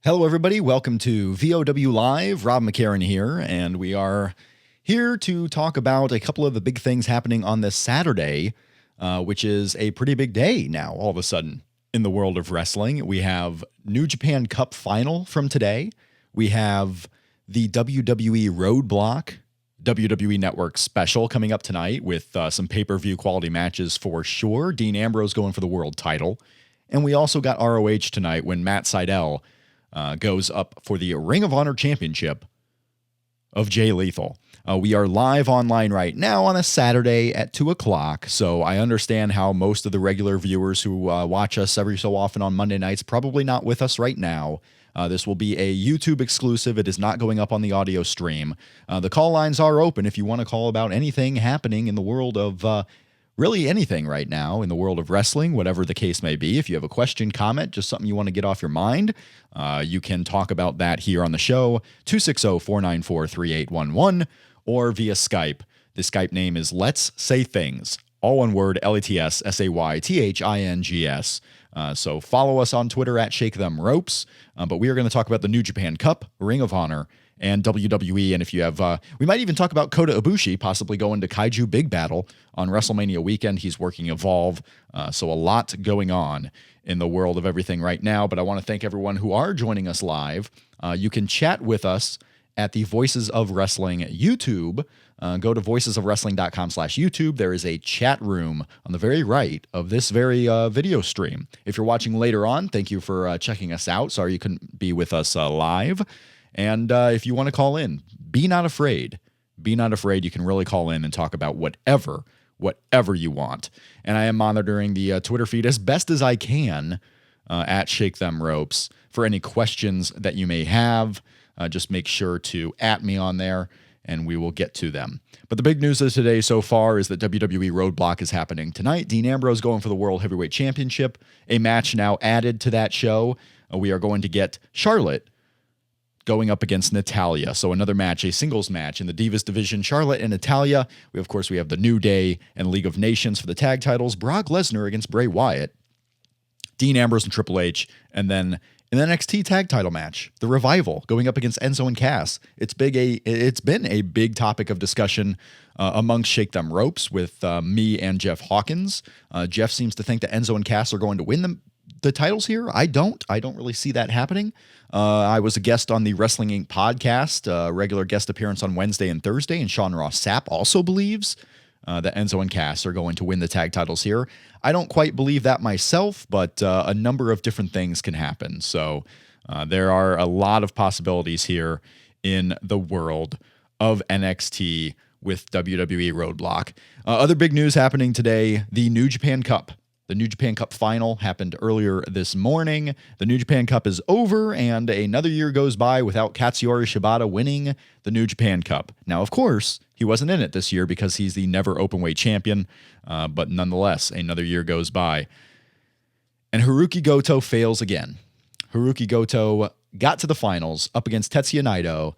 Hello, everybody. Welcome to VOW Live. Rob McCarron here, and we are here to talk about a couple of the big things happening on this Saturday, which is a pretty big day now, all of a sudden, in the world of wrestling. We have New Japan Cup Final from today. We have the WWE Roadblock WWE Network special coming up tonight with some pay-per-view quality matches for sure. Dean Ambrose going for the world title. And we also got ROH tonight when Matt Sydal goes up for the Ring of Honor Championship of Jay Lethal. We are live online right now on a Saturday at 2 o'clock, so I understand how most of the regular viewers who watch us every so often on Monday nights probably not with us right now. This will be a YouTube exclusive. It is not going up on the audio stream. The call lines are open if you want to call about anything happening in the world of really anything right now in the world of wrestling, whatever the case may be. If you have a question, comment, just something you want to get off your mind, you can talk about that here on the show, 260-494-3811, or via Skype. The Skype name is Let's Say Things, all one word, LETSSAYTHINGS. So follow us on Twitter at Shake Them Ropes, but we are going to talk about the New Japan Cup, Ring of Honor, and WWE. And if you have, we might even talk about Kota Ibushi possibly going to Kaiju Big Battle on WrestleMania weekend. He's working Evolve. So a lot going on in the world of everything right now. But I want to thank everyone who are joining us live. You can chat with us at the Voices of Wrestling YouTube. Go to voicesofwrestling.com/YouTube. There is a chat room on the very right of this very video stream. If you're watching later on, thank you for checking us out. Sorry you couldn't be with us live. And if you want to call in, be not afraid. Be not afraid. You can really call in and talk about whatever you want. And I am monitoring the Twitter feed as best as I can at Shake Them Ropes for any questions that you may have. Just make sure to @ me on there, and we will get to them. But the big news of today so far is that WWE Roadblock is happening tonight. Dean Ambrose going for the World Heavyweight Championship. A match now added to that show. We are going to get Charlotte going up against Natalya. So another match, a singles match in the Divas division, Charlotte and Natalya. We have the New Day and League of Nations for the tag titles. Brock Lesnar against Bray Wyatt. Dean Ambrose and Triple H. And then in the NXT tag title match, the Revival going up against Enzo and Cass. It's been a big topic of discussion amongst Shake Them Ropes with me and Jeff Hawkins. Jeff seems to think that Enzo and Cass are going to win the titles here. I don't really see that happening. I was a guest on the Wrestling Inc. podcast, regular guest appearance on Wednesday and Thursday, and Sean Ross Sapp also believes that Enzo and Cass are going to win the tag titles here. I don't quite believe that myself, but a number of different things can happen. So there are a lot of possibilities here in the world of NXT with WWE Roadblock. Other big news happening today, the New Japan Cup. The New Japan Cup final happened earlier this morning. The New Japan Cup is over, and another year goes by without Katsuyori Shibata winning the New Japan Cup. Now, of course, he wasn't in it this year because he's the never openweight champion, but nonetheless, another year goes by. And Hiroki Goto fails again. Hiroki Goto got to the finals up against Tetsuya Naito,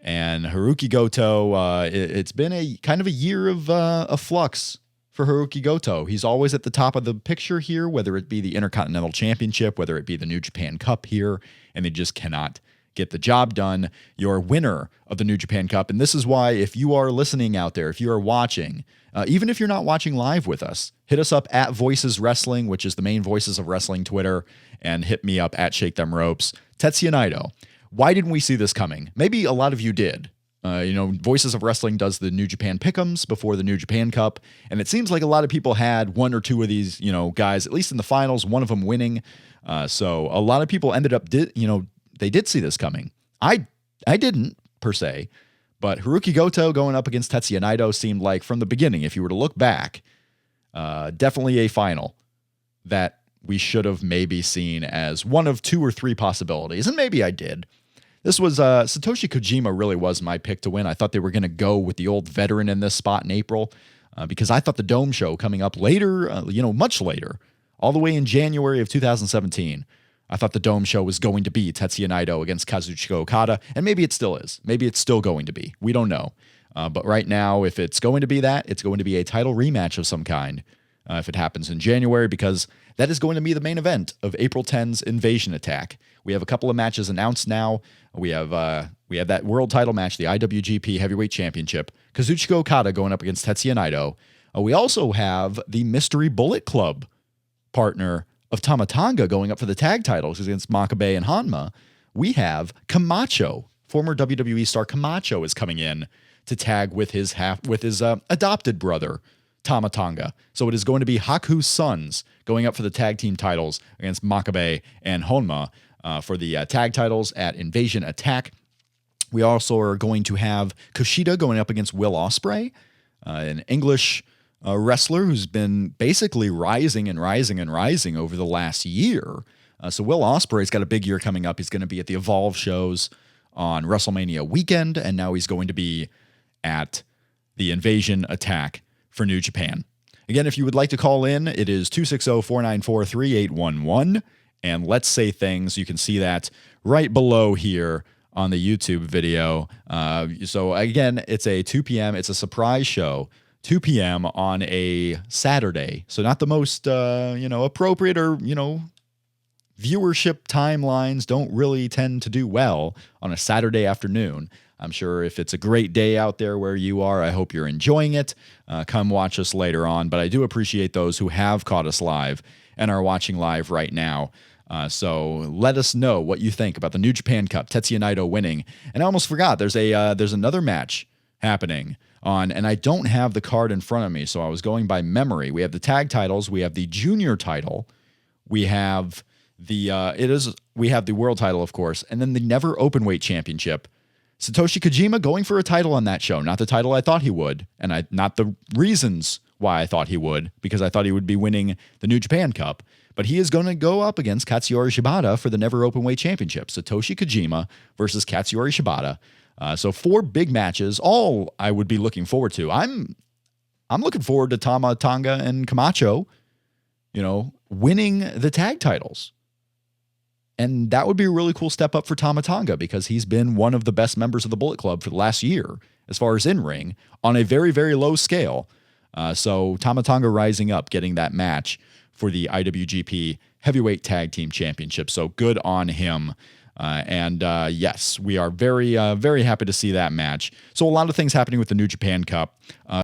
and Hiroki Goto, it's been a kind of a year of flux for Hiroki Goto. He's always at the top of the picture here, whether it be the Intercontinental Championship, whether it be the New Japan Cup here, and they just cannot get the job done. You're a winner of the New Japan Cup, and this is why if you are listening out there, if you are watching, even if you're not watching live with us, hit us up at Voices Wrestling, which is the main Voices of Wrestling Twitter, and hit me up at Shake Them Ropes. Tetsuya Naito. Why didn't we see this coming? Maybe a lot of you did. Voices of Wrestling does the New Japan Pick'ems before the New Japan Cup, and it seems like a lot of people had one or two of these, guys, at least in the finals, one of them winning. So a lot of people ended up, they did see this coming. I didn't, per se, but Hiroki Goto going up against Tetsuya Naito seemed like, from the beginning, if you were to look back, definitely a final that we should have maybe seen as one of two or three possibilities, and maybe I did. This was Satoshi Kojima really was my pick to win. I thought they were going to go with the old veteran in this spot in April because I thought the Dome show coming up later, much later, all the way in January of 2017, I thought the Dome show was going to be Tetsuya Naito against Kazuchika Okada, and maybe it still is. Maybe it's still going to be. We don't know. But right now, if it's going to be that, it's going to be a title rematch of some kind if it happens in January, because That is going to be the main event of April 10's Invasion Attack. We have a couple of matches announced now. We have that world title match, the IWGP Heavyweight Championship. Kazuchika Okada going up against Tetsuya Naito. We also have the Mystery Bullet Club partner of Tama Tonga going up for the tag titles against Makabe and Hanma. We have Camacho, former WWE star Camacho, is coming in to tag with his adopted brother, Tama Tonga. So it is going to be Haku's sons going up for the tag team titles against Makabe and Honma for the tag titles at Invasion Attack. We also are going to have Kushida going up against Will Ospreay, an English wrestler who's been basically rising over the last year. So Will Ospreay's got a big year coming up. He's going to be at the Evolve shows on WrestleMania weekend, and now he's going to be at the Invasion Attack for New Japan. Again, if you would like to call in, it is 260-494-3811, and let's say things. You can see that right below here on the YouTube video. So again, it's a 2 p.m. It's a surprise show, 2 p.m. on a Saturday. So not the most, appropriate or, viewership timelines don't really tend to do well on a Saturday afternoon. I'm sure if it's a great day out there where you are, I hope you're enjoying it. Come watch us later on. But I do appreciate those who have caught us live and are watching live right now. So let us know what you think about the New Japan Cup, Tetsuya Naito winning. And I almost forgot, there's another match happening on, and I don't have the card in front of me, so I was going by memory. We have the tag titles, we have the junior title, we have the world title, of course, and then the Never Openweight Championship. Satoshi Kojima going for a title on that show. Not the title I thought he would, and not the reasons why I thought he would, because I thought he would be winning the New Japan Cup. But he is going to go up against Katsuyori Shibata for the Never Openweight Championship. Satoshi Kojima versus Katsuyori Shibata. So 4 big matches, all I would be looking forward to. I'm looking forward to Tama Tonga and Camacho, winning the tag titles. And that would be a really cool step up for Tama Tonga, because he's been one of the best members of the Bullet Club for the last year, as far as in-ring, on a very, very low scale. So Tama Tonga rising up, getting that match for the IWGP Heavyweight Tag Team Championship. So good on him. Yes, we are very, very happy to see that match. So a lot of things happening with the New Japan Cup.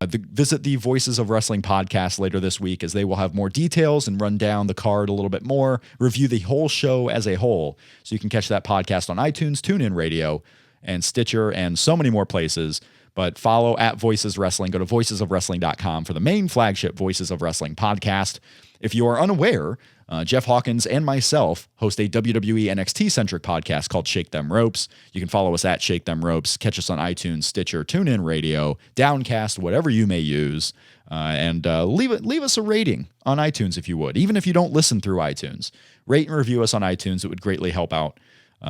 Visit the Voices of Wrestling podcast later this week, as they will have more details and run down the card a little bit more, review the whole show as a whole. So you can catch that podcast on iTunes, TuneIn Radio, and Stitcher, and so many more places. But follow at Voices Wrestling. Go to voicesofwrestling.com for the main flagship Voices of Wrestling podcast. If you are unaware, Jeff Hawkins and myself host a WWE NXT-centric podcast called Shake Them Ropes. You can follow us at Shake Them Ropes. Catch us on iTunes, Stitcher, TuneIn Radio, Downcast, whatever you may use. And leave us a rating on iTunes if you would. Even if you don't listen through iTunes, rate and review us on iTunes. It would greatly help out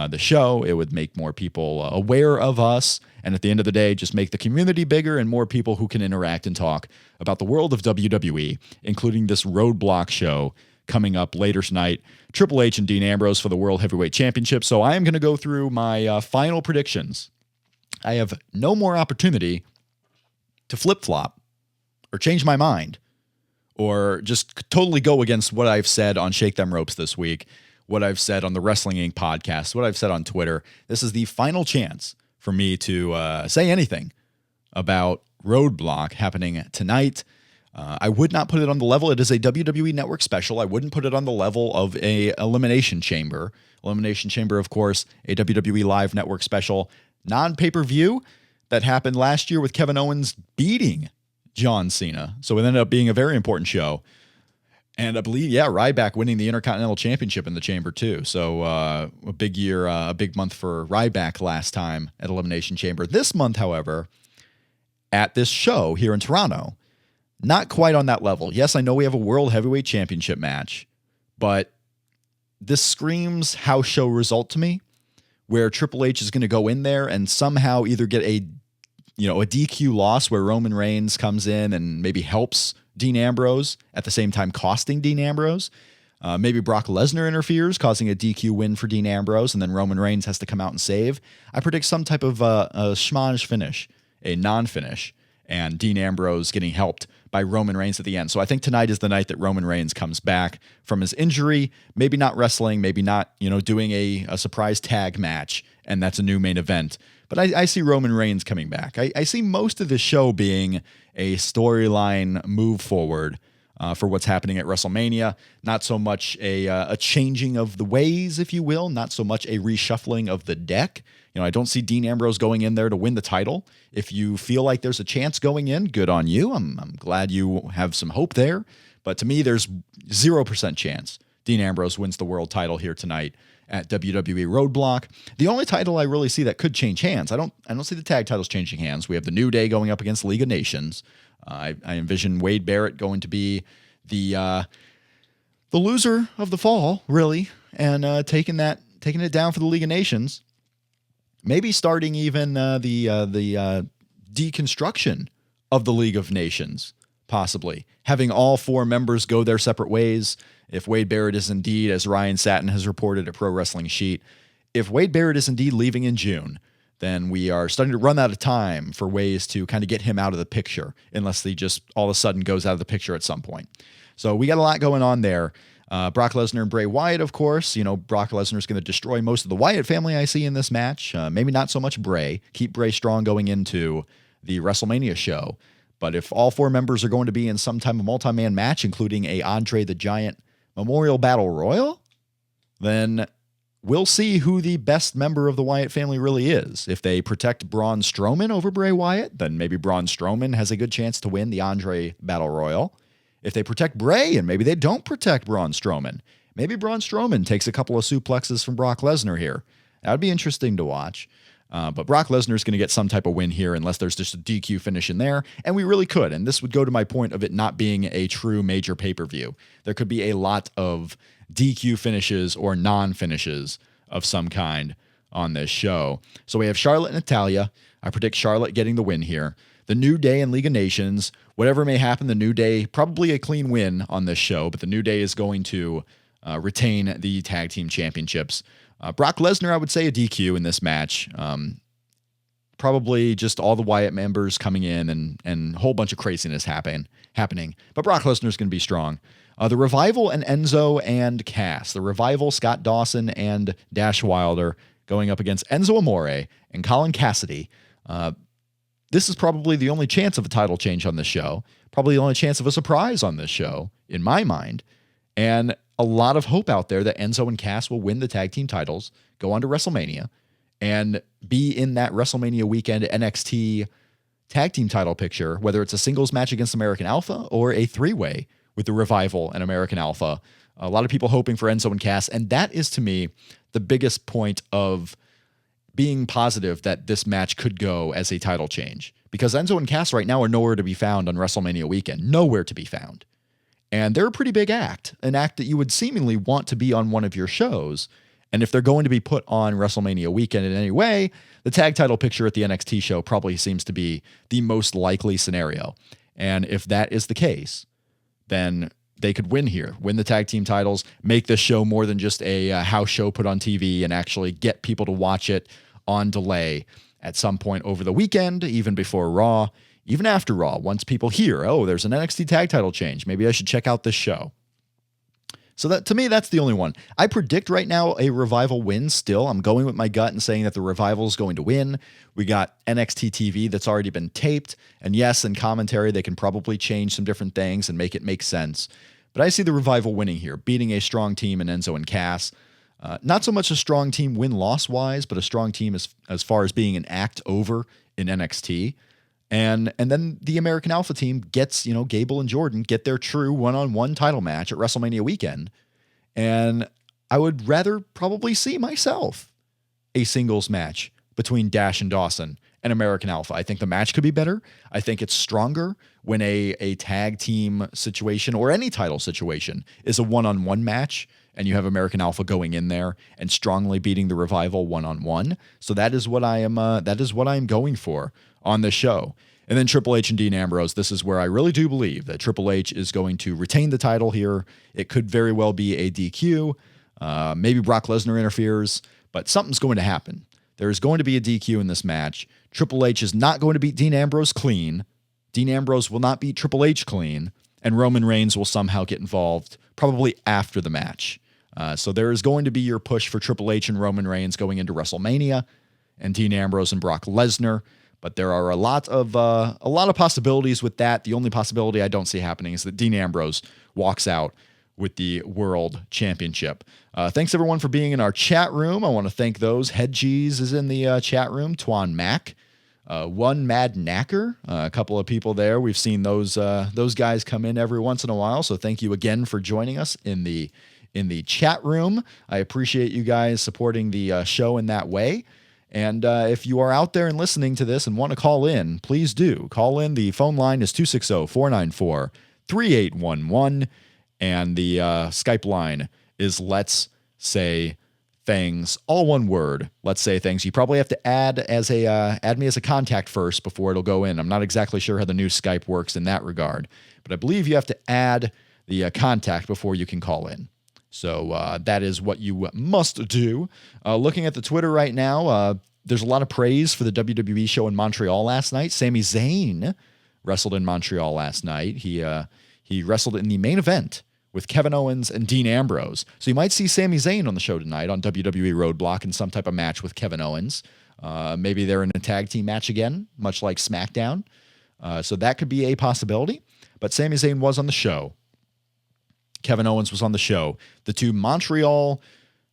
the show. It would make more people aware of us. And at the end of the day, just make the community bigger and more people who can interact and talk about the world of WWE, including this Roadblock show coming up later tonight. Triple H and Dean Ambrose for the World Heavyweight Championship. So I am going to go through my final predictions. I have no more opportunity to flip-flop or change my mind or just totally go against what I've said on Shake Them Ropes this week, what I've said on the Wrestling Inc. podcast, what I've said on Twitter. This is the final chance for me to say anything about Roadblock happening tonight. I would not put it on the level. It is a WWE Network special. I wouldn't put it on the level of a Elimination Chamber. Elimination Chamber, of course, a WWE Live Network special, non-pay-per-view that happened last year with Kevin Owens beating John Cena. So it ended up being a very important show. And I believe, Ryback winning the Intercontinental Championship in the Chamber too. So a big year, a big month for Ryback last time at Elimination Chamber. This month, however, at this show here in Toronto, not quite on that level. Yes, I know we have a World Heavyweight Championship match, but this screams house show result to me, where Triple H is going to go in there and somehow either get a DQ loss where Roman Reigns comes in and maybe helps Dean Ambrose, at the same time costing Dean Ambrose. Maybe Brock Lesnar interferes, causing a DQ win for Dean Ambrose, and then Roman Reigns has to come out and save. I predict some type of a schmozz finish, a non-finish, and Dean Ambrose getting helped by Roman Reigns at the end. So I think tonight is the night that Roman Reigns comes back from his injury, maybe not wrestling, maybe not, doing a surprise tag match, and that's a new main event. But I see Roman Reigns coming back. I see most of the show being a storyline move forward for what's happening at WrestleMania. Not so much a changing of the ways, if you will, not so much a reshuffling of the deck. I don't see Dean Ambrose going in there to win the title. If you feel like there's a chance going in, good on you. I'm glad you have some hope there. But to me, there's 0% chance Dean Ambrose wins the world title here tonight at WWE Roadblock. The only title I really see that could change hands, I don't see the tag titles changing hands. We have the New Day going up against League of Nations. I envision Wade Barrett going to be the loser of the fall, really, and taking it down for the League of Nations. Maybe starting even the deconstruction of the League of Nations, possibly. Having all 4 members go their separate ways. If Wade Barrett is indeed, as Ryan Satin has reported at Pro Wrestling Sheet, if Wade Barrett is indeed leaving in June, then we are starting to run out of time for ways to kind of get him out of the picture, unless he just all of a sudden goes out of the picture at some point. So we got a lot going on there. Brock Lesnar and Bray Wyatt, of course. Brock Lesnar is going to destroy most of the Wyatt family I see in this match. Maybe not so much Bray. Keep Bray strong going into the WrestleMania show. But if all 4 members are going to be in some type of multi-man match, including a Andre the Giant Memorial Battle Royal, then we'll see who the best member of the Wyatt family really is. If they protect Braun Strowman over Bray Wyatt, then maybe Braun Strowman has a good chance to win the Andre Battle Royal. If they protect Bray and maybe they don't protect Braun Strowman, maybe Braun Strowman takes a couple of suplexes from Brock Lesnar here. That would be interesting to watch. But Brock Lesnar is going to get some type of win here unless there's just a DQ finish in there. And we really could. And this would go to my point of it not being a true major pay-per-view. There could be a lot of DQ finishes or non-finishes of some kind on this show. So we have Charlotte and Natalya. I predict Charlotte getting the win here. The New Day and League of Nations. Whatever may happen, the New Day, probably a clean win on this show, but the New Day is going to retain the tag team championships. Brock Lesnar, I would say a DQ in this match. Probably just all the Wyatt members coming in and a whole bunch of craziness happening. But Brock Lesnar is going to be strong. The Revival and Enzo and Cass. The Revival, Scott Dawson and Dash Wilder going up against Enzo Amore and Colin Cassidy. This is probably the only chance of a title change on this show. Probably the only chance of a surprise on this show, in my mind. And a lot of hope out there that Enzo and Cass will win the tag team titles, go on to WrestleMania, and be in that WrestleMania weekend NXT tag team title picture, whether it's a singles match against American Alpha or a 3-way with the Revival and American Alpha. A lot of people hoping for Enzo and Cass, and that is, to me, the biggest point of being positive that this match could go as a title change. Because Enzo and Cass right now are nowhere to be found on WrestleMania weekend. Nowhere to be found. And they're a pretty big act. An act that you would seemingly want to be on one of your shows. And if they're going to be put on WrestleMania weekend in any way, the tag title picture at the NXT show probably seems to be the most likely scenario. And if that is the case, then they could win here, win the tag team titles, make this show more than just a house show put on TV, and actually get people to watch it on delay at some point over the weekend, even before Raw, even after Raw. Once people hear, oh, there's an NXT tag title change, maybe I should check out this show. So that, to me, that's the only one. I predict right now a Revival win still. I'm going with my gut and saying that the Revival is going to win. We got NXT TV that's already been taped. And yes, in commentary, they can probably change some different things and make it make sense. But I see the Revival winning here, beating a strong team in Enzo and Cass. Not so much a strong team win-loss-wise, but a strong team as far as being an act over in NXT. And then the American Alpha team gets, Gable and Jordan get their true one-on-one title match at WrestleMania weekend. And I would rather probably see myself a singles match between Dash and Dawson and American Alpha. I think the match could be better. I think it's stronger when a tag team situation or any title situation is a one-on-one match and you have American Alpha going in there and strongly beating the Revival one-on-one. So that is what I am going for on the show. And then Triple H and Dean Ambrose, this is where I really do believe that Triple H is going to retain the title here. It could very well be a DQ. Maybe Brock Lesnar interferes, but something's going to happen. There is going to be a DQ in this match. Triple H is not going to beat Dean Ambrose clean, Dean Ambrose will not beat Triple H clean, and Roman Reigns will somehow get involved probably after the match. So there is going to be your push for Triple H and Roman Reigns going into WrestleMania, and Dean Ambrose and Brock Lesnar. But there are a lot of possibilities with that. The only possibility I don't see happening is that Dean Ambrose walks out with the World Championship. Thanks everyone for being in our chat room. I want to thank those. Head Cheese is in the chat room. Twan Mack, One Mad Knacker, a couple of people there. We've seen those guys come in every once in a while. So thank you again for joining us in the chat room. I appreciate you guys supporting the show in that way. And if you are out there and listening to this and want to call in, please do. Call in. The phone line is 260-494-3811. And the Skype line is Let's Say Things. All one word. Let's Say Things. You probably have to add me as a contact first before it'll go in. I'm not exactly sure how the new Skype works in that regard. But I believe you have to add the contact before you can call in. So that is what you must do. Looking at the Twitter right now, there's a lot of praise for the WWE show in Montreal last night. Sami Zayn wrestled in Montreal last night. He wrestled in the main event with Kevin Owens and Dean Ambrose. So you might see Sami Zayn on the show tonight on WWE Roadblock in some type of match with Kevin Owens. Maybe they're in a tag team match again, much like SmackDown. So that could be a possibility. But Sami Zayn was on the show. Kevin Owens was on the show. The two Montreal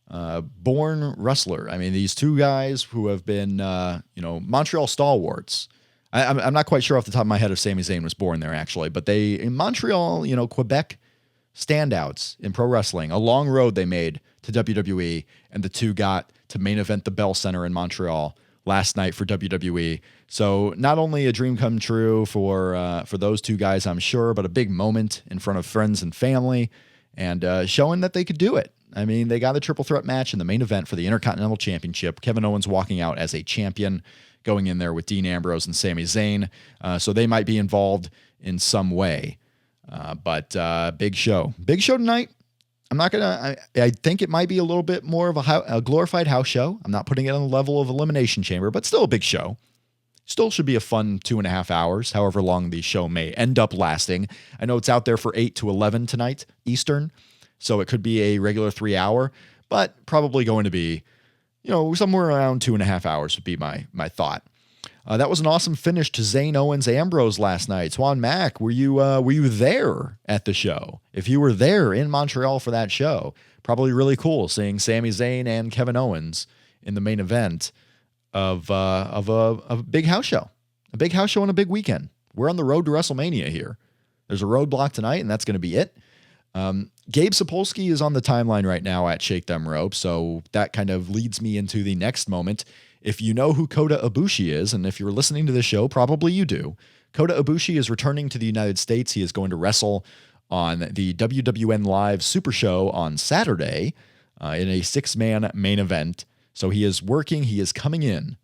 born wrestler. I mean, these two guys who have been, Montreal stalwarts. I'm not quite sure off the top of my head if Sami Zayn was born there, actually. But they, in Montreal, Quebec standouts in pro wrestling. A long road they made to WWE, and the two got to main event the Bell Center in Montreal last night for WWE. So not only a dream come true for those two guys, I'm sure, but a big moment in front of friends and family, and showing that they could do it. I mean, they got a triple threat match in the main event for the Intercontinental Championship. Kevin Owens walking out as a champion, going in there with Dean Ambrose and Sami Zayn. So they might be involved in some way. But big show tonight. I'm not going to, I think it might be a little bit more of a glorified house show. I'm not putting it on the level of Elimination Chamber, but still a big show. Still should be a fun 2.5 hours, however long the show may end up lasting. I know it's out there for 8 to 11 tonight, Eastern. So it could be a regular 3 hour, but probably going to be, somewhere around 2.5 hours would be my thought. That was an awesome finish to Zayn Owens Ambrose last night. Twan Mack, were you there at the show? If you were there in Montreal for that show, probably really cool seeing Sami Zayn and Kevin Owens in the main event of a big house show. A big house show on a big weekend. We're on the road to WrestleMania here. There's a roadblock tonight, and that's going to be it. Gabe Sapolsky is on the timeline right now at Shake Them Ropes, so that kind of leads me into the next moment. If you know who Kota Ibushi is, and if you're listening to the show, probably you do, Kota Ibushi is returning to the United States. He is going to wrestle on the WWN Live Super Show on Saturday in a 6-man main event. So he is working, he is coming in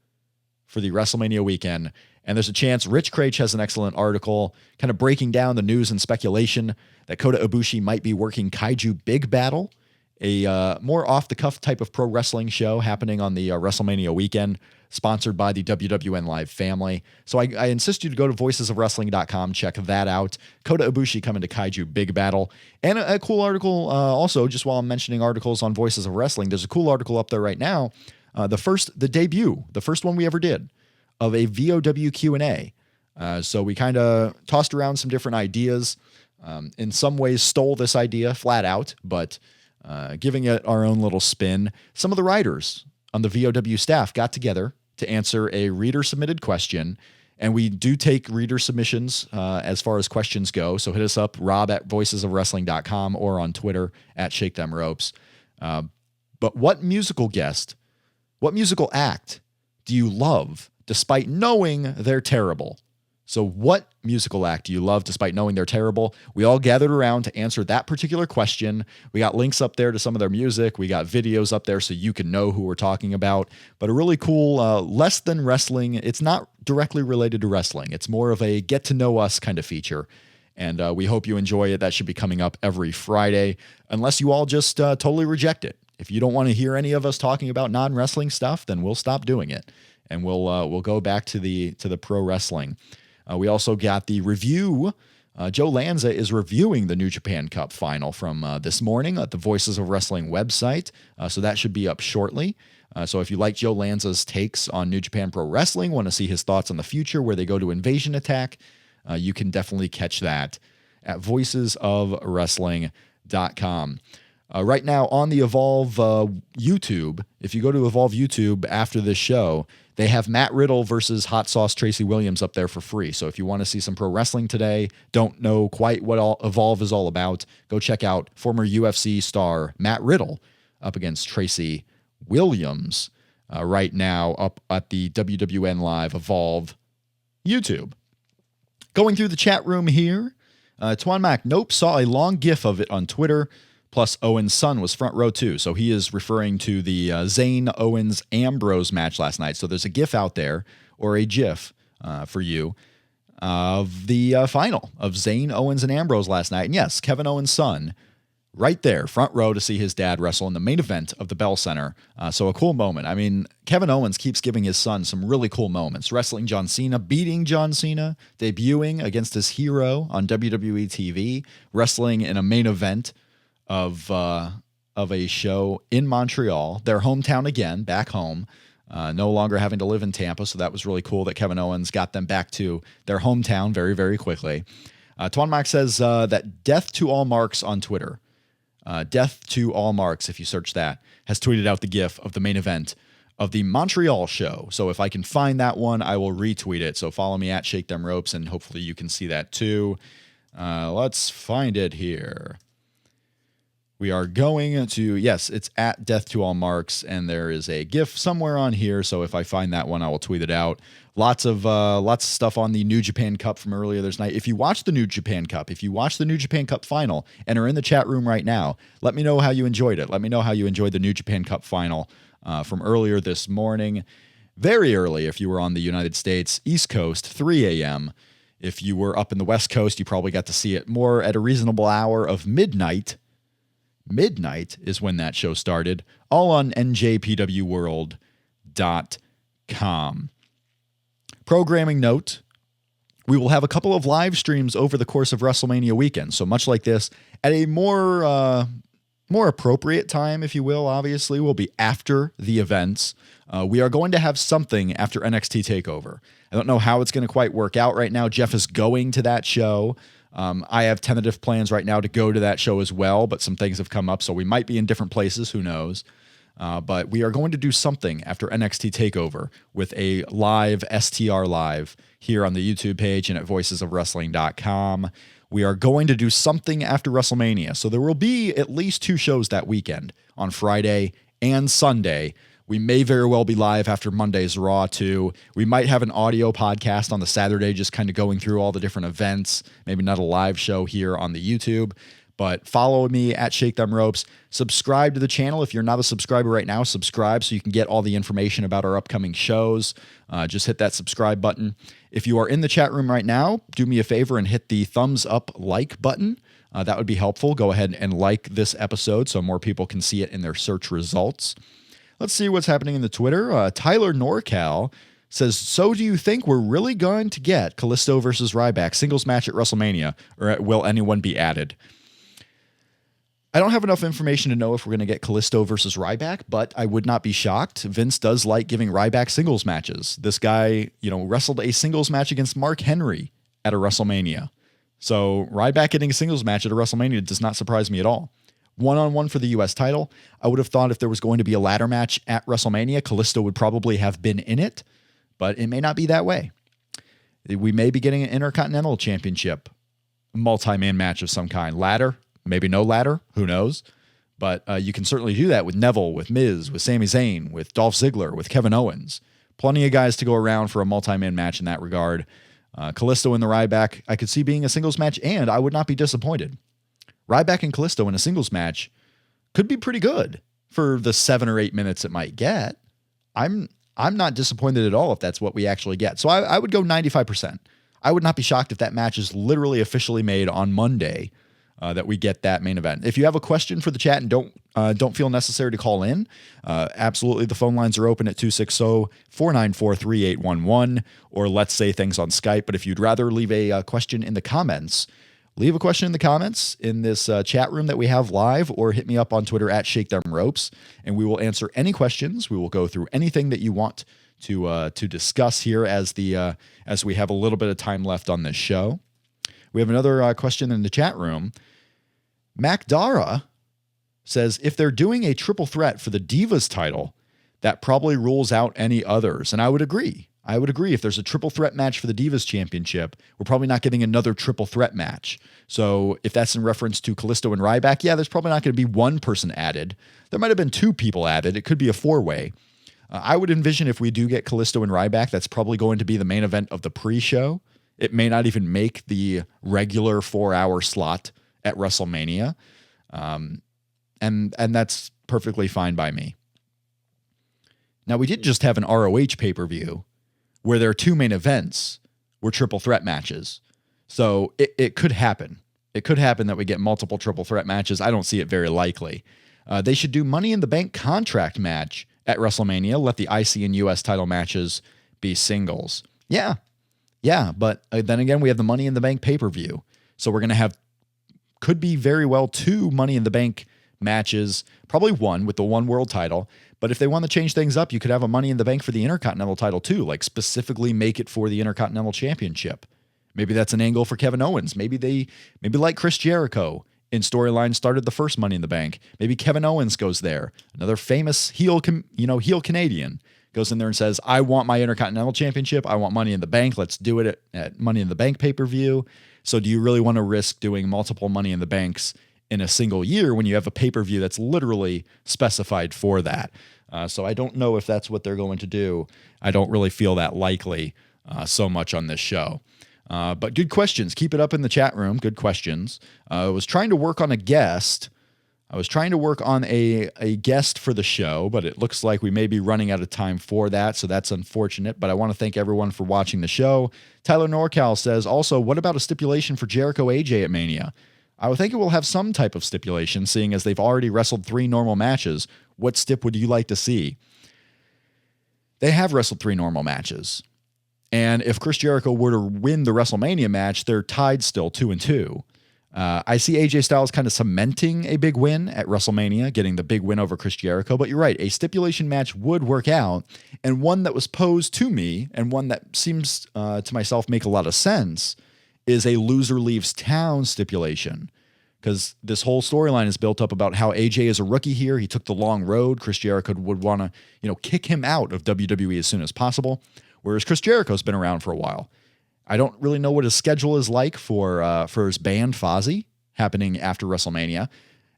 for the WrestleMania weekend, and there's a chance. Rich Craich has an excellent article kind of breaking down the news and speculation that Kota Ibushi might be working Kaiju Big Battle, a more off-the-cuff type of pro wrestling show happening on the WrestleMania weekend, sponsored by the WWN Live family. So I insist you to go to voicesofwrestling.com, check that out. Kota Ibushi coming to Kaiju Big Battle. And a cool article also, just while I'm mentioning articles on Voices of Wrestling, there's a cool article up there right now, the debut, the first one we ever did, of a VOW Q&A. So we kind of tossed around some different ideas, in some ways stole this idea flat out, but giving it our own little spin. Some of the writers on the VOW staff got together to answer a reader-submitted question, and we do take reader submissions as far as questions go, so hit us up, Rob at voicesofwrestling.com, or on Twitter at Shake Them Ropes. But what musical act do you love despite knowing they're terrible? So what musical act do you love despite knowing they're terrible? We all gathered around to answer that particular question. We got links up there to some of their music. We got videos up there so you can know who we're talking about. But a really cool, less than wrestling. It's not directly related to wrestling. It's more of a get to know us kind of feature. And we hope you enjoy it. That should be coming up every Friday, unless you all just totally reject it. If you don't want to hear any of us talking about non-wrestling stuff, then we'll stop doing it. And we'll go back to the pro wrestling. We also got the review. Joe Lanza is reviewing the New Japan Cup final from this morning at the Voices of Wrestling website. So that should be up shortly. So if you like Joe Lanza's takes on New Japan Pro Wrestling, want to see his thoughts on the future, where they go to Invasion Attack, you can definitely catch that at voicesofwrestling.com. Right now on the Evolve YouTube, if you go to Evolve YouTube after this show, they have Matt Riddle versus Hot Sauce Tracy Williams up there for free. So if you want to see some pro wrestling today, don't know quite what Evolve is all about, go check out former UFC star Matt Riddle up against Tracy Williams right now up at the WWN Live Evolve YouTube. Going through the chat room here, Twan Mac, nope, saw a long gif of it on Twitter. Plus, Owen's son was front row too. So he is referring to the Zayn Owens Ambrose match last night. So there's a GIF out there, or a GIF for you, of the final of Zayn Owens and Ambrose last night. And yes, Kevin Owens' son, right there, front row to see his dad wrestle in the main event of the Bell Center. So a cool moment. I mean, Kevin Owens keeps giving his son some really cool moments. Wrestling John Cena, beating John Cena, debuting against his hero on WWE TV, wrestling in a main event of a show in Montreal, their hometown again, back home, no longer having to live in Tampa. So that was really cool that Kevin Owens got them back to their hometown very, very quickly. Twan Mac says that Death to All Marks on Twitter, Death to All Marks, if you search that, has tweeted out the GIF of the main event of the Montreal show. So if I can find that one, I will retweet it. So follow me at Shake Them Ropes, and hopefully you can see that too. Let's find it here. We are going to, yes, it's at Death to All Marks, and there is a GIF somewhere on here. So if I find that one, I will tweet it out. Lots of stuff on the New Japan Cup from earlier this night. If you watch the New Japan Cup, if you watch the New Japan Cup final and are in the chat room right now, let me know how you enjoyed it. Let me know how you enjoyed the New Japan Cup final from earlier this morning. Very early if you were on the United States East Coast, 3 a.m. If you were up in the West Coast, you probably got to see it more at a reasonable hour of midnight. Midnight is when that show started, all on njpwworld.com. Programming note, we will have a couple of live streams over the course of WrestleMania weekend. So much like this, at a more appropriate time, if you will, obviously, will be after the events. We are going to have something after NXT TakeOver. I don't know how it's going to quite work out right now. Jeff is going to that show. I have tentative plans right now to go to that show as well, but some things have come up, so we might be in different places. Who knows? But we are going to do something after NXT TakeOver with a live STR Live here on the YouTube page and at voicesofwrestling.com. We are going to do something after WrestleMania. So there will be at least 2 shows that weekend on Friday and Sunday. We may very well be live after Monday's Raw, too. We might have an audio podcast on the Saturday, just kind of going through all the different events. Maybe not a live show here on the YouTube, but follow me at Shake Them Ropes. Subscribe to the channel. If you're not a subscriber right now, subscribe so you can get all the information about our upcoming shows. Just hit that subscribe button. If you are in the chat room right now, do me a favor and hit the thumbs up like button. That would be helpful. Go ahead and like this episode so more people can see it in their search results. Let's see what's happening in the Twitter. Tyler Norcal says, so do you think we're really going to get Kalisto versus Ryback singles match at WrestleMania, or will anyone be added? I don't have enough information to know if we're going to get Kalisto versus Ryback, but I would not be shocked. Vince does like giving Ryback singles matches. This guy, wrestled a singles match against Mark Henry at a WrestleMania. So Ryback getting a singles match at a WrestleMania does not surprise me at all. One-on-one for the U.S. title. I would have thought if there was going to be a ladder match at WrestleMania, Kalisto would probably have been in it, but it may not be that way. We may be getting an Intercontinental Championship multi-man match of some kind. Ladder, maybe no ladder, who knows? But you can certainly do that with Neville, with Miz, with Sami Zayn, with Dolph Ziggler, with Kevin Owens. Plenty of guys to go around for a multi-man match in that regard. Kalisto and the Ryback, I could see being a singles match, and I would not be disappointed. Ryback and Kalisto in a singles match could be pretty good for the 7 or 8 minutes it might get. I'm not disappointed at all if that's what we actually get. So I would go 95%. I would not be shocked if that match is literally officially made on Monday that we get that main event. If you have a question for the chat and don't feel necessary to call in, absolutely, the phone lines are open at 260-494-3811, or Let's Say Things on Skype. But if you'd rather leave a question in the comments, leave a question in the comments in this chat room that we have live, or hit me up on Twitter at ShakeThemRopes, and we will answer any questions. We will go through anything that you want to discuss here as we have a little bit of time left on this show. We have another question in the chat room. Mac Dara says, if they're doing a triple threat for the Divas title, that probably rules out any others. And I would agree. If there's a triple threat match for the Divas Championship, we're probably not getting another triple threat match. So if that's in reference to Kalisto and Ryback, yeah, there's probably not going to be one person added. There might have been two people added. It could be a four-way. I would envision if we do get Kalisto and Ryback, that's probably going to be the main event of the pre-show. It may not even make the regular 4-hour slot at WrestleMania. And that's perfectly fine by me. Now, we did just have an ROH pay-per-view where their two main events were triple threat matches. So it could happen. It could happen that we get multiple triple threat matches. I don't see it very likely. They should do Money in the Bank contract match at WrestleMania. Let the IC and US title matches be singles. Yeah, but then again, we have the Money in the Bank pay-per-view. So we're going to have, could be very well two Money in the Bank matches, probably one with the one world title. But if they want to change things up, you could have a Money in the Bank for the Intercontinental title too, like specifically make it for the Intercontinental Championship. Maybe that's an angle for Kevin Owens. Maybe like Chris Jericho in storyline started the first Money in the Bank. Maybe Kevin Owens goes there. Another famous heel Canadian goes in there and says, I want my Intercontinental Championship. I want Money in the Bank. Let's do it at Money in the Bank pay-per-view. So do you really want to risk doing multiple Money in the Banks in a single year when you have a pay-per-view that's literally specified for that? So I don't know if that's what they're going to do. I don't really feel that likely so much on this show. But good questions. Keep it up in the chat room. Good questions. I was trying to work on a guest. I was trying to work on a guest for the show, but it looks like we may be running out of time for that, so that's unfortunate. But I want to thank everyone for watching the show. Tyler Norcal says, also, what about a stipulation for Jericho AJ at Mania? I would think it will have some type of stipulation, seeing as they've already wrestled 3 normal matches. What stip would you like to see? They have wrestled 3 normal matches. And if Chris Jericho were to win the WrestleMania match, they're tied still 2-2. I see AJ Styles kind of cementing a big win at WrestleMania, getting the big win over Chris Jericho. But you're right, a stipulation match would work out. And one that was posed to me, and one that seems to myself make a lot of sense, is a loser leaves town stipulation. Because this whole storyline is built up about how AJ is a rookie here. He took the long road. Chris Jericho would want to, kick him out of WWE as soon as possible. Whereas Chris Jericho's been around for a while. I don't really know what his schedule is like for his band Fozzy happening after WrestleMania.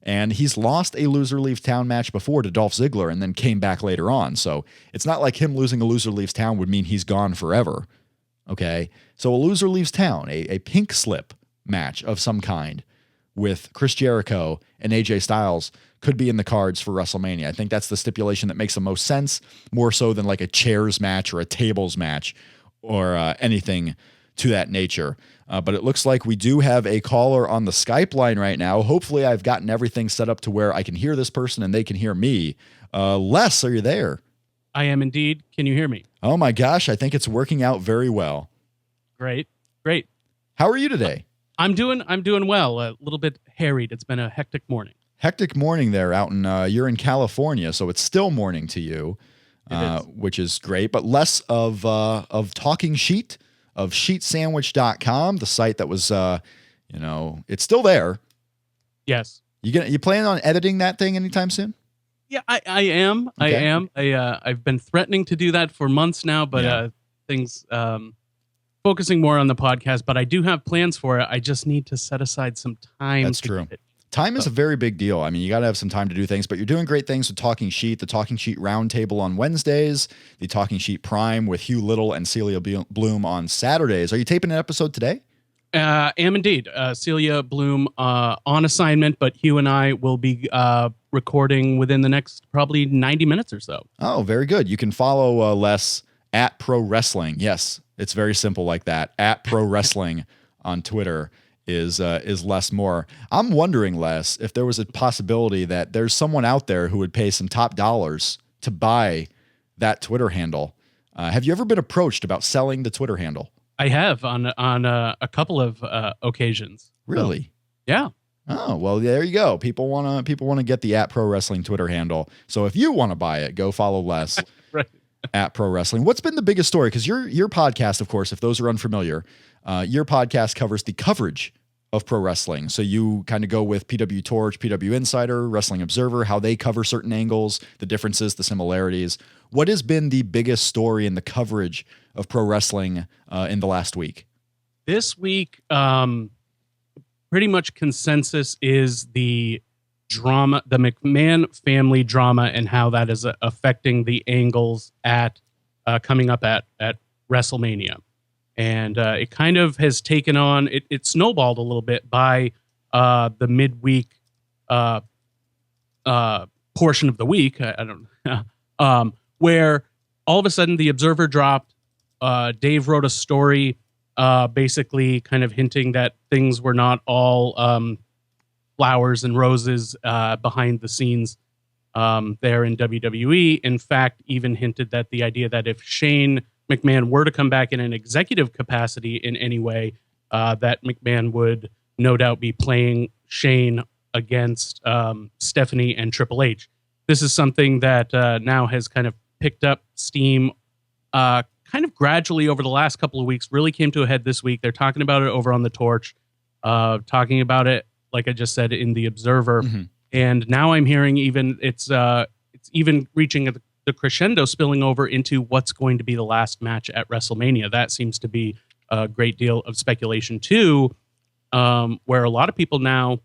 And he's lost a loser leaves town match before to Dolph Ziggler and then came back later on. So it's not like him losing a loser leaves town would mean he's gone forever. Okay. So a loser leaves town, a pink slip match of some kind with Chris Jericho and AJ Styles could be in the cards for WrestleMania. I think that's the stipulation that makes the most sense, more so than like a chairs match or a tables match or anything to that nature. But it looks like we do have a caller on the Skype line right now. Hopefully I've gotten everything set up to where I can hear this person and they can hear me. Les, are you there? I am indeed. Can you hear me? Oh my gosh, I think it's working out very well. Great. How are you today? I'm doing well. A little bit harried. It's been a hectic morning. Hectic morning there out in, you're in California, so it's still morning to you, which is great, but less of Talking Sheet, of sheetsandwich.com, the site that was, it's still there. Yes. You plan on editing that thing anytime soon? Yeah, I am. Okay. I am. I've been threatening to do that for months now, but things focusing more on the podcast, but I do have plans for it. I just need to set aside some time. That's true. Time is a very big deal. I mean, you got to have some time to do things, but you're doing great things with Talking Sheet, the Talking Sheet Roundtable on Wednesdays, the Talking Sheet Prime with Hugh Little and Celia Bloom on Saturdays. Are you taping an episode today? Am indeed. Celia Bloom on assignment, but Hugh and I will be recording within the next probably 90 minutes or so. Oh, very good. You can follow Les at Pro Wrestling. Yes, it's very simple like that. At Pro Wrestling on Twitter. is less more. I'm wondering, Les, if there was a possibility that there's someone out there who would pay some top dollars to buy that Twitter handle. Have you ever been approached about selling the Twitter handle? I have on a couple of occasions. Really? So, yeah. Oh, well, there you go. People want to get the @Pro Wrestling Twitter handle. So if you want to buy it, go follow Les right. @Pro Wrestling. What's been the biggest story? Because your podcast, of course, if those are unfamiliar, your podcast covers the coverage of pro wrestling. So you kind of go with PW Torch, PW Insider, Wrestling Observer, how they cover certain angles, the differences, the similarities. What has been the biggest story in the coverage of pro wrestling in the last week? This week, pretty much consensus is the drama, the McMahon family drama, and how that is affecting the angles at coming up at WrestleMania. And it kind of has taken on, it snowballed a little bit by the midweek portion of the week. I don't know. Where all of a sudden the Observer dropped. Dave wrote a story basically kind of hinting that things were not all flowers and roses behind the scenes there in WWE. In fact, even hinted that the idea that if Shane McMahon were to come back in an executive capacity in any way, that McMahon would no doubt be playing Shane against Stephanie and Triple H. This is something that now has kind of picked up steam kind of gradually over the last couple of weeks, really came to a head this week. They're talking about it over on the Torch, talking about it, like I just said, in the Observer. Mm-hmm. And now I'm hearing even it's even reaching the crescendo, spilling over into what's going to be the last match at WrestleMania. That seems to be a great deal of speculation too, where a lot of people now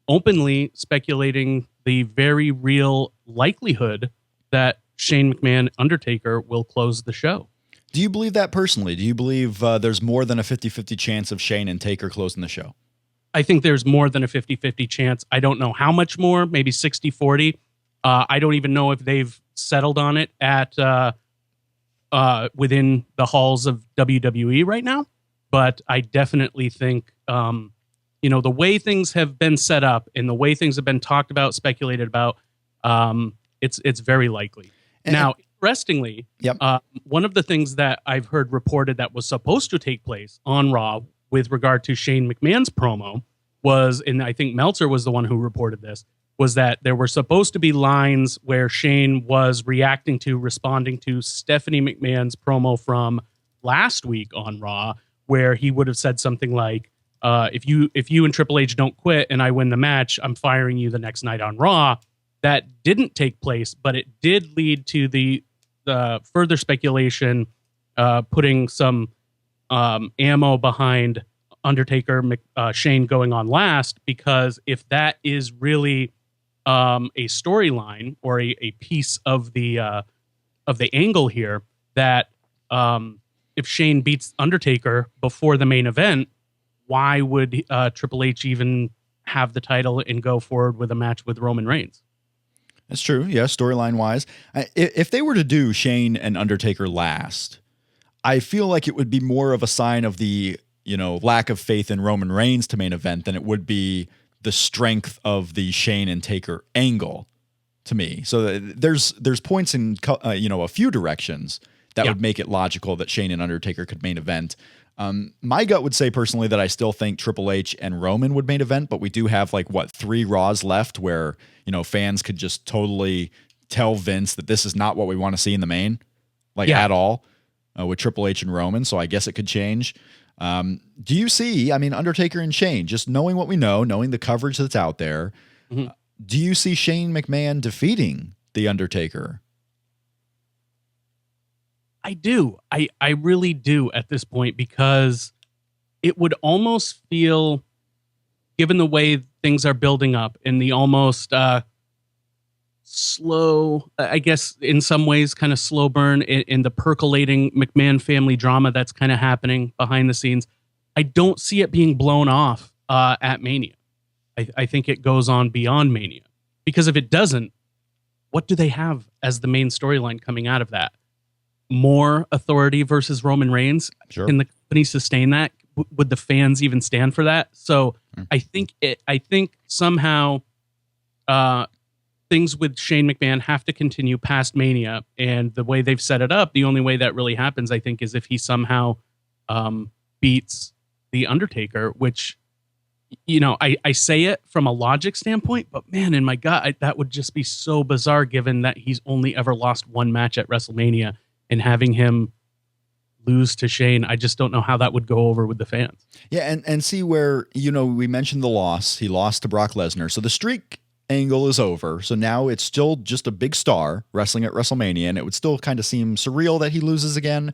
openly speculating the very real likelihood that Shane McMahon, Undertaker, will close the show. Do you believe that personally? Do you believe there's more than a 50-50 chance of Shane and Taker closing the show? I think there's more than a 50-50 chance. I don't know how much more, maybe 60-40. I don't even know if they've settled on it at within the halls of WWE right now. But I definitely think, the way things have been set up and the way things have been talked about, speculated about, it's very likely. Now, interestingly, yep. One of the things that I've heard reported that was supposed to take place on Raw with regard to Shane McMahon's promo was, and I think Meltzer was the one who reported this, was that there were supposed to be lines where Shane was responding to Stephanie McMahon's promo from last week on Raw, where he would have said something like, if you and Triple H don't quit and I win the match, I'm firing you the next night on Raw. That didn't take place, but it did lead to the further speculation, putting some ammo behind Undertaker Shane going on last, because if that is really a storyline or a piece of the angle here, that if Shane beats Undertaker before the main event, why would Triple H even have the title and go forward with a match with Roman Reigns? That's true. Yeah, storyline wise. If they were to do Shane and Undertaker last, I feel like it would be more of a sign of the, lack of faith in Roman Reigns to main event than it would be the strength of the Shane and Taker angle to me. So there's points in, a few directions that would make it logical that Shane and Undertaker could main event. My gut would say personally that I still think Triple H and Roman would main event, but we do have 3 Raws left where, fans could just totally tell Vince that this is not what we want to see in the main, at all, with Triple H and Roman. So I guess it could change. Do you see, Undertaker and Shane, just knowing what we know, knowing the coverage that's out there, mm-hmm. Do you see Shane McMahon defeating The Undertaker? I do. I really do at this point, because it would almost feel, given the way things are building up and the almost slow, I guess in some ways kind of slow burn in the percolating McMahon family drama that's kind of happening behind the scenes, I don't see it being blown off at Mania. I think it goes on beyond Mania, because if it doesn't, what do they have as the main storyline coming out of that? More authority versus Roman Reigns? Sure. Can the company sustain that? would the fans even stand for that? So I think somehow things with Shane McMahon have to continue past Mania, and the way they've set it up, the only way that really happens, I think, is if he somehow beats the Undertaker, which, you know, I say it from a logic standpoint, but man, in my gut, that would just be so bizarre given that he's only ever lost one match at WrestleMania, and having him lose to Shane, I just don't know how that would go over with the fans. Yeah, and see where, you know, we mentioned the loss. He lost to Brock Lesnar. So the streak angle is over. So now it's still just a big star wrestling at WrestleMania, and it would still kind of seem surreal that he loses again.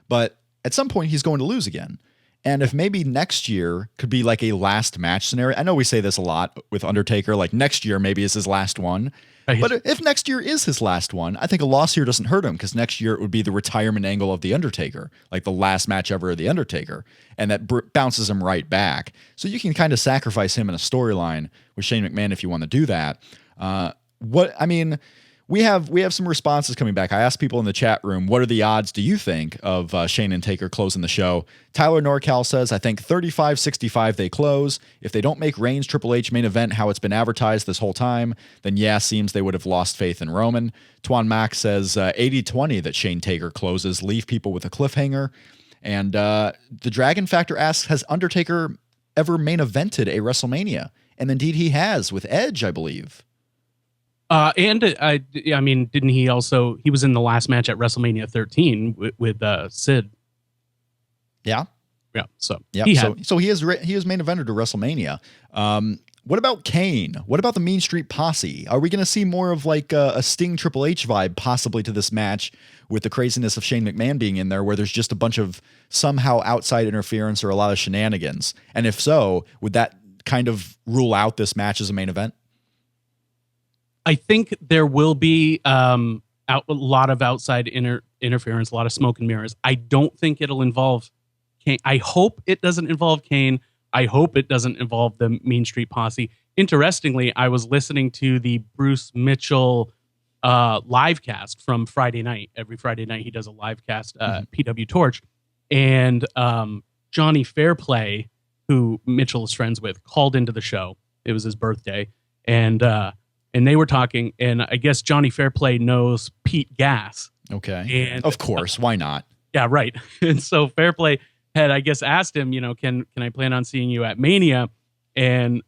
But at some point, he's going to lose again. And if maybe next year could be like a last match scenario, I know we say this a lot with Undertaker, like next year maybe is his last one. But if next year is his last one, I think a loss here doesn't hurt him, because next year it would be the retirement angle of The Undertaker, like the last match ever of The Undertaker, and that bounces him right back. So you can kind of sacrifice him in a storyline with Shane McMahon if you want to do that. We have some responses coming back. I asked people in the chat room, what are the odds, do you think, of Shane and Taker closing the show? Tyler Norcal says, I think 35-65 they close. If they don't make Reigns Triple H main event how it's been advertised this whole time, then yeah, seems they would have lost faith in Roman. Twan Mack says 80-20 that Shane Taker closes, leave people with a cliffhanger. And the Dragon Factor asks, has Undertaker ever main evented a WrestleMania? And indeed he has, with Edge, I believe. I mean, didn't he also, he was in the last match at WrestleMania 13 with Sid. Yeah. Yeah. So, yeah. So he is main evented to WrestleMania. What about Kane? What about the Mean Street Posse? Are we going to see more of like a Sting Triple H vibe possibly to this match, with the craziness of Shane McMahon being in there, where there's just a bunch of somehow outside interference or a lot of shenanigans? And if so, would that kind of rule out this match as a main event? I think there will be a lot of outside interference, a lot of smoke and mirrors. I don't think it'll involve Kane. I hope it doesn't involve Kane. I hope it doesn't involve the Mean Street Posse. Interestingly, I was listening to the Bruce Mitchell live cast from Friday night. Every Friday night he does a live cast, PW Torch. And Johnny Fairplay, who Mitchell is friends with, called into the show. It was his birthday. And they were talking, and I guess Johnny Fairplay knows Pete Gas. Okay. And of course, why not? Yeah, right. And so Fairplay had, I guess, asked him, you know, can I plan on seeing you at Mania? And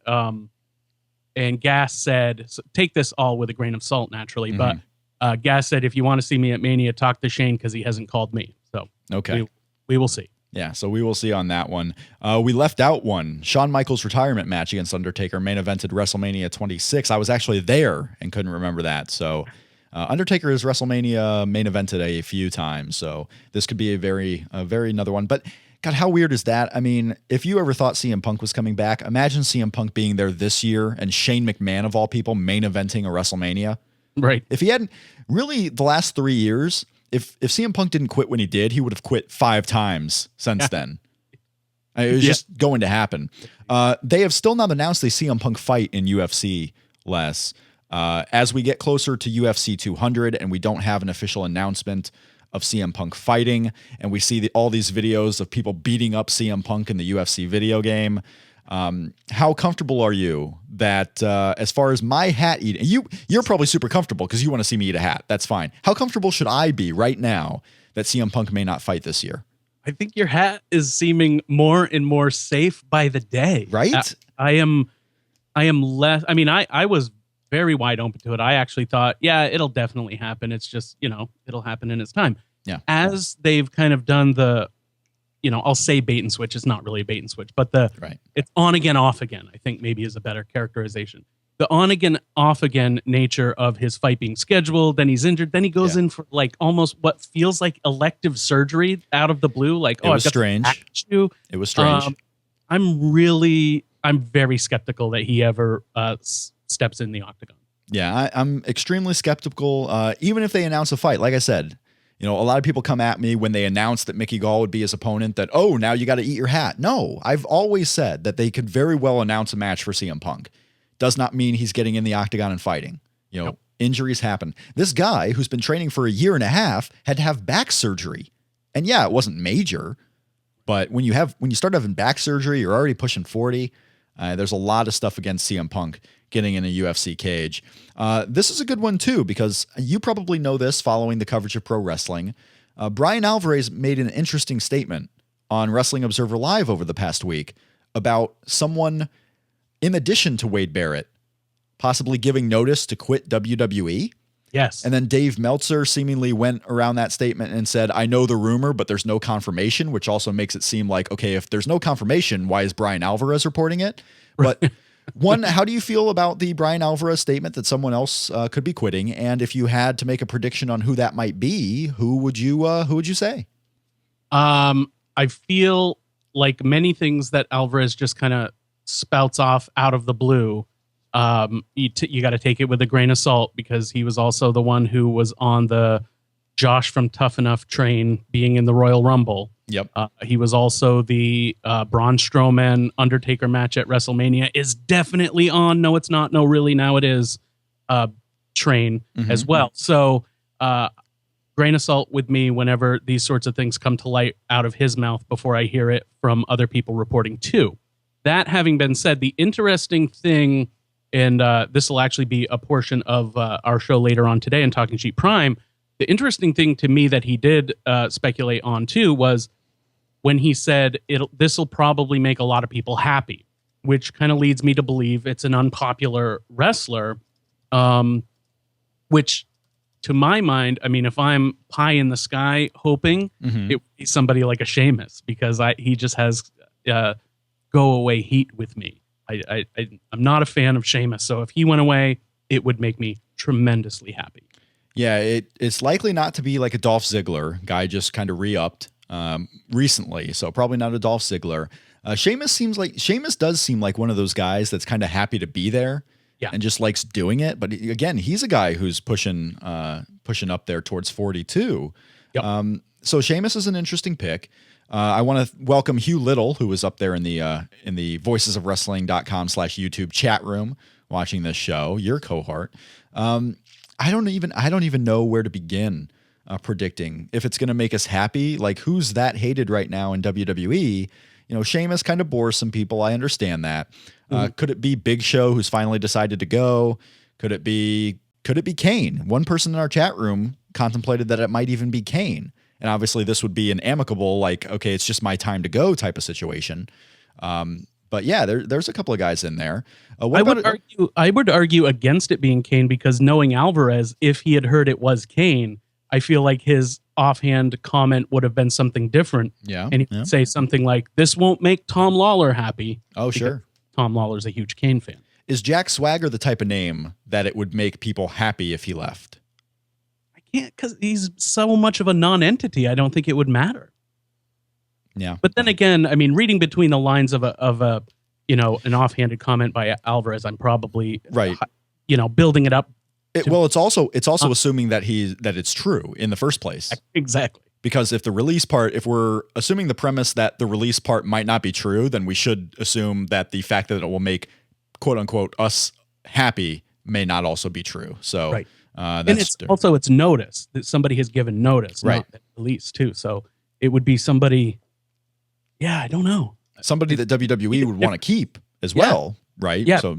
Gas said, so take this all with a grain of salt, naturally, but Gas said, if you want to see me at Mania, talk to Shane, because he hasn't called me. So okay, we will see. Yeah, so we will see on that one. We left out one. Shawn Michaels' retirement match against Undertaker, main evented WrestleMania 26. I was actually there and couldn't remember that. So Undertaker has WrestleMania main evented a few times. So this could be a very another one. But God, how weird is that? I mean, if you ever thought CM Punk was coming back, imagine CM Punk being there this year and Shane McMahon, of all people, main eventing a WrestleMania. Right. If he hadn't, really, the last 3 years, if CM Punk didn't quit when he did, he would have quit 5 times since then. It was just going to happen. They have still not announced a CM Punk fight in UFC, Les. As we get closer to UFC 200 and we don't have an official announcement of CM Punk fighting, and we see all these videos of people beating up CM Punk in the UFC video game, how comfortable are you that as far as my hat eating, you're probably super comfortable because you want to see me eat a hat. That's fine. How comfortable should I be right now that CM Punk may not fight this year? I think your hat is seeming more and more safe by the day. Right? I am less. I mean, I was very wide open to it. I actually thought, yeah, it'll definitely happen. It's just, it'll happen in its time. Yeah. As they've kind of done the, I'll say bait and switch. It's not really a bait and switch, but it's on again, off again, I think maybe is a better characterization. The on again, off again nature of his fight being scheduled, then he's injured, then he goes in for like almost what feels like elective surgery out of the blue. Like, it was strange. It was strange. I'm very skeptical that he ever steps in the octagon. Yeah, I'm extremely skeptical. Even if they announce a fight, like I said, a lot of people come at me when they announced that Mickey Gall would be his opponent that, oh, now you got to eat your hat. No, I've always said that they could very well announce a match for CM Punk. Does not mean he's getting in the octagon and fighting. Nope. Injuries happen. This guy who's been training for a year and a half had to have back surgery. And yeah, it wasn't major, But when you start having back surgery, you're already pushing 40. There's a lot of stuff against CM Punk getting in a UFC cage. This is a good one too, because you probably know this following the coverage of pro wrestling. Brian Alvarez made an interesting statement on Wrestling Observer Live over the past week about someone, in addition to Wade Barrett, possibly giving notice to quit WWE. Yes. And then Dave Meltzer seemingly went around that statement and said, I know the rumor, but there's no confirmation, which also makes it seem like, okay, if there's no confirmation, why is Brian Alvarez reporting it? But one, how do you feel about the Brian Alvarez statement that someone else could be quitting? And if you had to make a prediction on who that might be, who would you say? I feel like many things that Alvarez just kind of spouts off out of the blue. You got to take it with a grain of salt, because he was also the one who was on the Josh from Tough Enough train being in the Royal Rumble. Yep. He was also the Braun Strowman Undertaker match at WrestleMania is definitely on. No, it's not. No, really, now it is. Train as well. So grain of salt with me whenever these sorts of things come to light out of his mouth before I hear it from other people reporting too. That having been said, the interesting thing, and this will actually be a portion of our show later on today in Talking Sheep Prime, the interesting thing to me that he did speculate on too was when he said this will probably make a lot of people happy, which kind of leads me to believe it's an unpopular wrestler, which to my mind, I mean, if I'm pie in the sky hoping, it would be somebody like a Sheamus, because he just has go away heat with me. I'm not a fan of Sheamus, so if he went away, it would make me tremendously happy. Yeah, it's likely not to be like a Dolph Ziggler. Guy just kind of re-upped recently, so probably not a Dolph Ziggler. Sheamus does seem like one of those guys that's kind of happy to be there, and just likes doing it. But again, he's a guy who's pushing up there towards 42. Yep. So Sheamus is an interesting pick. I want to welcome Hugh Little, who was up there in the voicesofwrestling.com/YouTube chat room watching this show, your cohort. I don't even know where to begin predicting if it's going to make us happy. Like, who's that hated right now in WWE? You know, Sheamus kind of bores some people. I understand that. Could it be Big Show, who's finally decided to go? Could it be Kane? One person in our chat room contemplated that it might even be Kane. And obviously this would be an amicable, like, okay, it's just my time to go type of situation. But yeah, there's a couple of guys in there. I would argue against it being Kane, because knowing Alvarez, if he had heard it was Kane, I feel like his offhand comment would have been something different. Yeah. And he would say something like, this won't make Tom Lawler happy. Oh, sure. Tom Lawler's a huge Kane fan. Is Jack Swagger the type of name that it would make people happy if he left? I can't, because he's so much of a non-entity. I don't think it would matter. Yeah. But then again, I mean, reading between the lines of a an offhanded comment by Alvarez, I'm probably right. Building it up. It's also assuming that it's true in the first place. Exactly. Because if we're assuming the premise that the release part might not be true, then we should assume that the fact that it will make quote unquote us happy may not also be true. So, right. And it's notice that somebody has given notice, right? Not release too. So it would be somebody. Yeah, I don't know. Somebody that WWE would want to keep as well, right? Yeah, so,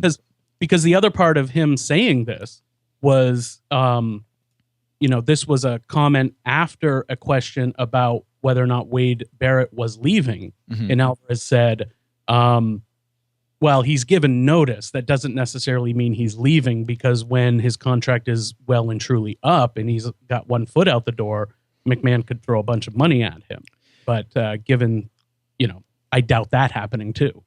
because the other part of him saying this was, this was a comment after a question about whether or not Wade Barrett was leaving. And Alvarez said, well, he's given notice. That doesn't necessarily mean he's leaving, because when his contract is well and truly up and he's got one foot out the door, McMahon could throw a bunch of money at him. But given, I doubt that happening too.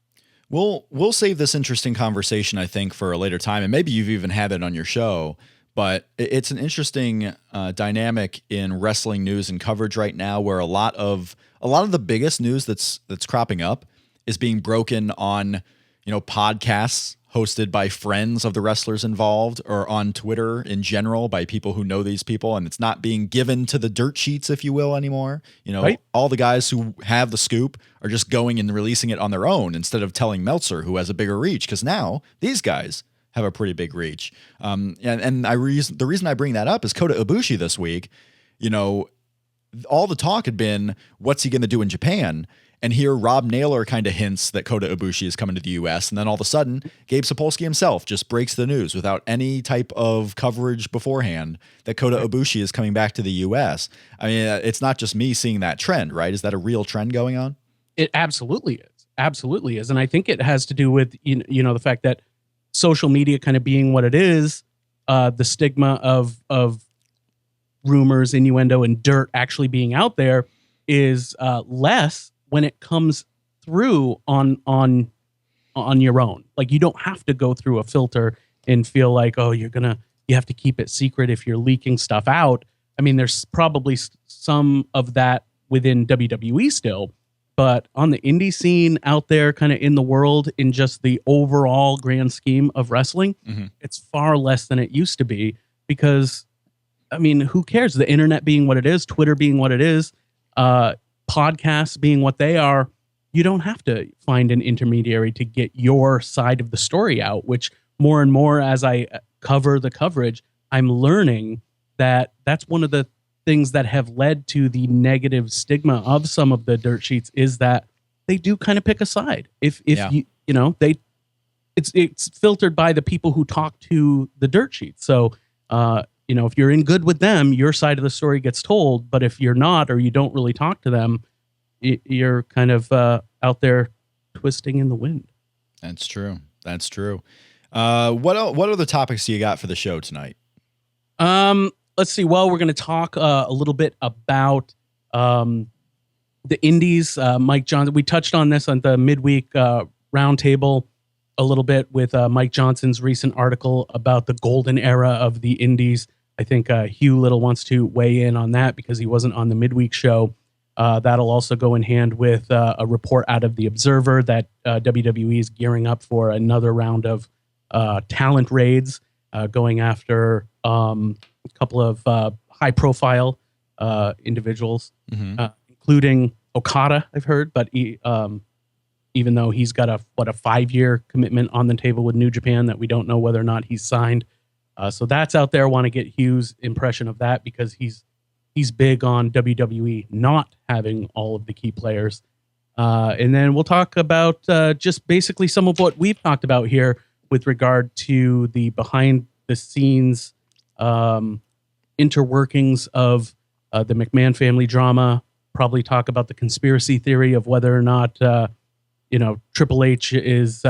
We'll save this interesting conversation, I think, for a later time, and maybe you've even had it on your show. But it's an interesting dynamic in wrestling news and coverage right now, where a lot of the biggest news that's cropping up is being broken on podcasts hosted by friends of the wrestlers involved, or on Twitter in general by people who know these people, and it's not being given to the dirt sheets, if you will, anymore. Right. All the guys who have the scoop are just going and releasing it on their own instead of telling Meltzer, who has a bigger reach, because now these guys have a pretty big reach. The reason I bring that up is Kota Ibushi this week. All the talk had been, what's he going to do in Japan? And here Rob Naylor kind of hints that Kota Ibushi is coming to the US. And then all of a sudden, Gabe Sapolsky himself just breaks the news without any type of coverage beforehand that Kota Ibushi is coming back to the US. I mean, it's not just me seeing that trend, right? Is that a real trend going on? It absolutely is. Absolutely is. And I think it has to do with, you know, the fact that social media kind of being what it is, the stigma of rumors, innuendo, and dirt actually being out there is less when it comes through on your own. Like, you don't have to go through a filter and feel like, oh, you have to keep it secret if you're leaking stuff out. I mean, there's probably some of that within WWE still, but on the indie scene out there, kind of in the world, in just the overall grand scheme of wrestling, it's far less than it used to be because, I mean, who cares? The internet being what it is, Twitter being what it is, podcasts being what they are, you don't have to find an intermediary to get your side of the story out, which more and more as I cover the coverage, I'm learning that that's one of the things that have led to the negative stigma of some of the dirt sheets is that they do kind of pick a side. If you know, it's filtered by the people who talk to the dirt sheets. So, you know, if you're in good with them, your side of the story gets told. But if you're not, or you don't really talk to them, you're kind of out there twisting in the wind. That's true. That's true. What other topics do you got for the show tonight? Let's see. Well, we're going to talk a little bit about the indies. Mike Johnson. We touched on this on the midweek roundtable a little bit with Mike Johnson's recent article about the golden era of the indies. I think Hugh Little wants to weigh in on that because he wasn't on the midweek show. That'll also go in hand with a report out of The Observer that WWE is gearing up for another round of talent raids, going after a couple of high-profile individuals, including Okada, I've heard, but even though he's got a 5-year commitment on the table with New Japan that we don't know whether or not he's signed. So that's out there. I want to get Hugh's impression of that because he's big on WWE not having all of the key players. And then we'll talk about just basically some of what we've talked about here with regard to the behind the scenes interworkings of the McMahon family drama. Probably talk about the conspiracy theory of whether or not, Triple H is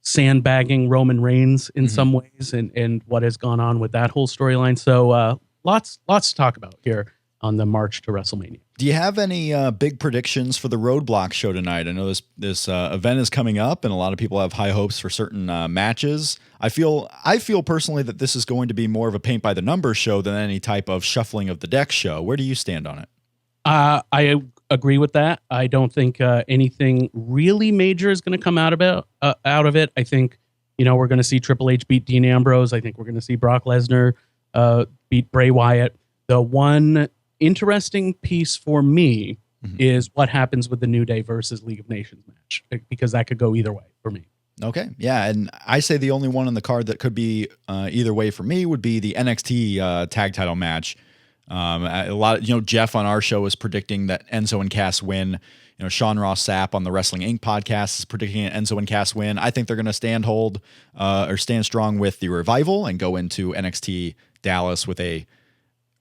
sandbagging Roman Reigns in some ways and what has gone on with that whole storyline. So lots to talk about here on the march to WrestleMania. Do you have any big predictions for the Roadblock show tonight? I know this event is coming up, and a lot of people have high hopes for certain matches. I feel personally that this is going to be more of a paint by the numbers show than any type of shuffling of the deck show. Where do you stand on it? I agree with that. I don't think anything really major is going to come out of it. I think we're going to see Triple H beat Dean Ambrose. I think we're going to see Brock Lesnar beat Bray Wyatt. The one interesting piece for me is what happens with the New Day versus League of Nations match, because that could go either way for me. Okay. Yeah. And I say the only one on the card that could be either way for me would be the NXT tag title match. A lot of, Jeff on our show is predicting that Enzo and Cass win. Sean Ross Sapp on the Wrestling Inc. podcast is predicting an Enzo and Cass win. I think they're going to stand strong with the Revival and go into NXT Dallas with a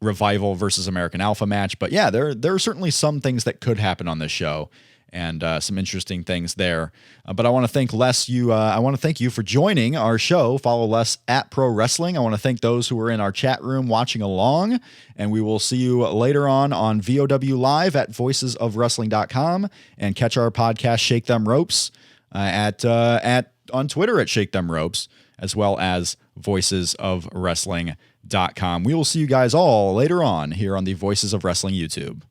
Revival versus American Alpha match. But yeah, there are certainly some things that could happen on this show and some interesting things there. But I want to thank Les. I want to thank you for joining our show. Follow Les at Pro Wrestling. I want to thank those who are in our chat room watching along, and we will see you later on VOW Live at voicesofwrestling.com, and catch our podcast Shake Them Ropes on Twitter at Shake Them Ropes, as well as voicesofwrestling.com. We will see you guys all later on here on the Voices of Wrestling YouTube.